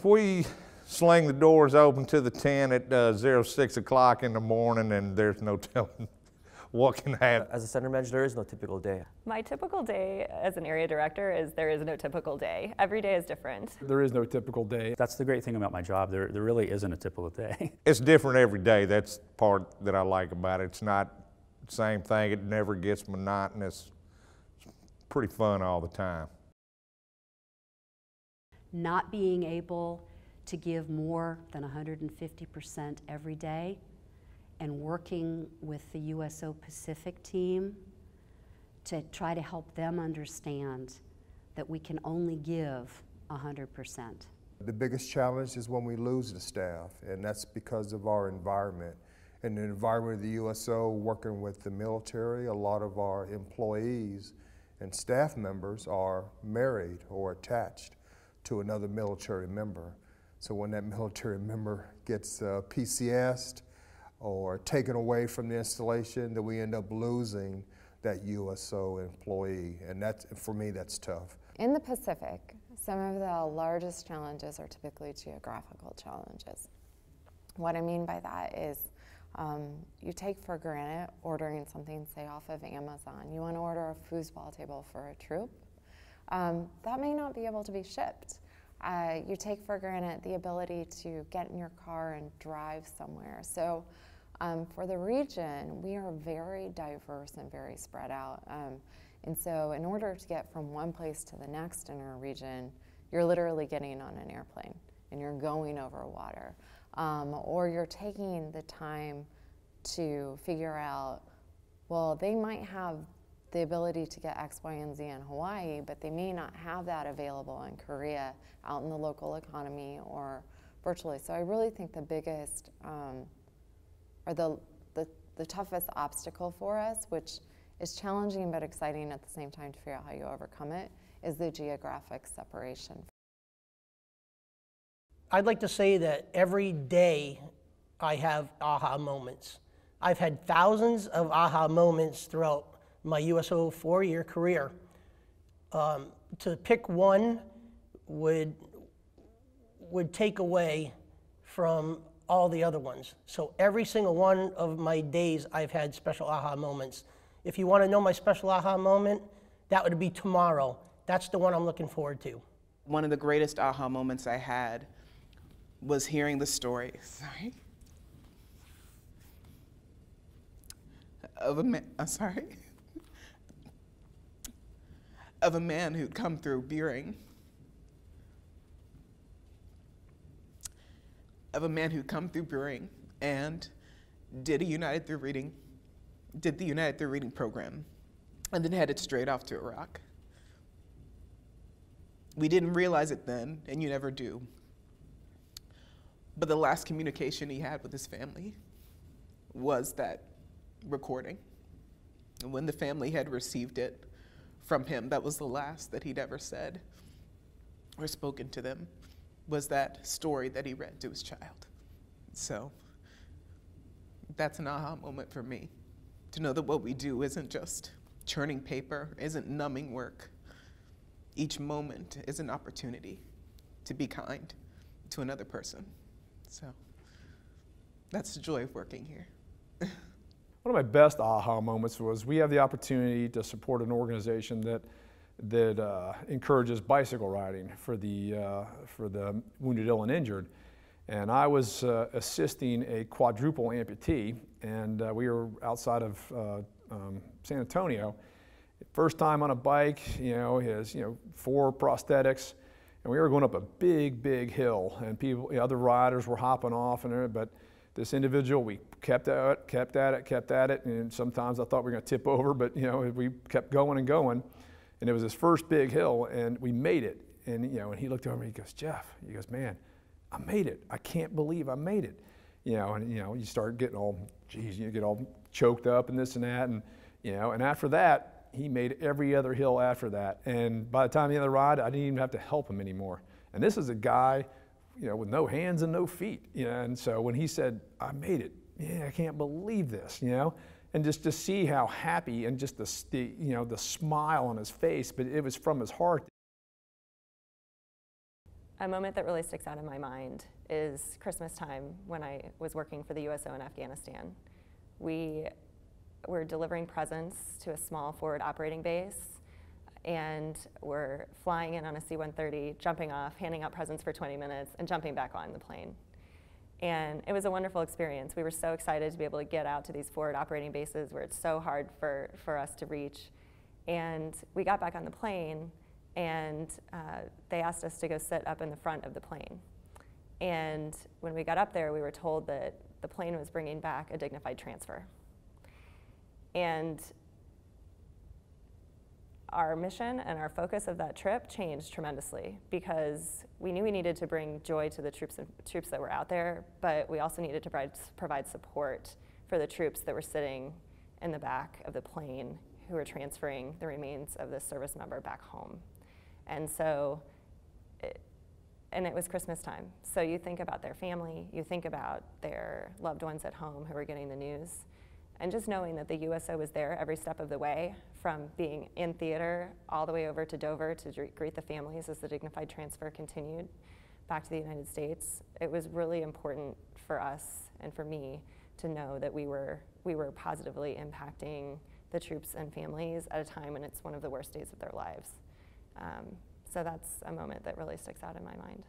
we sling the doors open to the tent at 06 o'clock in the morning, and there's no telling what can happen. As a center manager, there is no typical day. My typical day as an area director is there is no typical day. Every day is different. There is no typical day. That's the great thing about my job. There really isn't a typical day. It's different every day. That's the part that I like about it. It's not the same thing. It never gets monotonous. It's pretty fun all the time. Not being able to give more than 150% every day, and working with the USO Pacific team to try to help them understand that we can only give 100%. The biggest challenge is when we lose the staff, and that's because of our environment. In the environment of the USO, working with the military, a lot of our employees and staff members are married or attached to another military member. So when that military member gets PCS'd or taken away from the installation, that we end up losing that USO employee, and that's, for me, that's tough. In the Pacific, some of the largest challenges are typically geographical challenges. What I mean by that is you take for granted ordering something, say, off of Amazon. You want to order a foosball table for a troop. That may not be able to be shipped. You take for granted the ability to get in your car and drive somewhere. So for the region, we are very diverse and very spread out. And so in order to get from one place to the next in our region, you're literally getting on an airplane and you're going over water. Or you're taking the time to figure out, well, they might have the ability to get X, Y, and Z in Hawaii, but they may not have that available in Korea, out in the local economy, or virtually. So I really think the biggest, or the toughest obstacle for us, which is challenging but exciting at the same time to figure out how you overcome it, is the geographic separation. I'd like to say that every day I have aha moments. I've had thousands of aha moments throughout my USO 4-year career. To pick one would take away from all the other ones. So every single one of my days I've had special aha moments. If you want to know my special aha moment, that would be tomorrow. That's the one I'm looking forward to. One of the greatest aha moments I had was hearing the story, of a man who'd come through Buehring. And did the United Through Reading program, and then headed straight off to Iraq. We didn't realize it then, and you never do. But the last communication he had with his family was that recording. And when the family had received it from him, that was the last that he'd ever said or spoken to them, was that story that he read to his child. So that's an aha moment for me, to know that what we do isn't just churning paper, isn't numbing work. Each moment is an opportunity to be kind to another person. So that's the joy of working here. One of my best aha moments was we have the opportunity to support an organization that encourages bicycle riding for the wounded, ill, and injured. And I was assisting a quadruple amputee, and we were outside of San Antonio. First time on a bike, he has 4 prosthetics, and we were going up a big, big hill, and people, other riders were hopping off, but this individual, we kept at it, and sometimes I thought we were going to tip over, but we kept going and going, and it was his first big hill, and we made it. And and he looked over me, he goes, "Jeff," he goes, "Man, I made it. I can't believe I made it." You start getting all, geez, you get all choked up and this and that, and and after that, he made every other hill after that. And by the time the end of the ride, I didn't even have to help him anymore. And this is a guy, with no hands and no feet. And so when he said, "I made it," I can't believe this, and just to see how happy and just the smile on his face, but it was from his heart. A moment that really sticks out in my mind is Christmas time when I was working for the USO in Afghanistan. We were delivering presents to a small forward operating base, and we're flying in on a C-130, jumping off, handing out presents for 20 minutes, and jumping back on the plane. And it was a wonderful experience. We were so excited to be able to get out to these forward operating bases where it's so hard for us to reach. And we got back on the plane, and they asked us to go sit up in the front of the plane. And when we got up there, we were told that the plane was bringing back a dignified transfer. And our mission and our focus of that trip changed tremendously, because we knew we needed to bring joy to the troops that were out there, but we also needed to provide support for the troops that were sitting in the back of the plane who were transferring the remains of this service member back home. And so, and it was Christmas time. So you think about their family, you think about their loved ones at home who were getting the news. And just knowing that the USO was there every step of the way, from being in theater all the way over to Dover to greet the families as the dignified transfer continued back to the United States, it was really important for us and for me to know that we were positively impacting the troops and families at a time when it's one of the worst days of their lives. So that's a moment that really sticks out in my mind.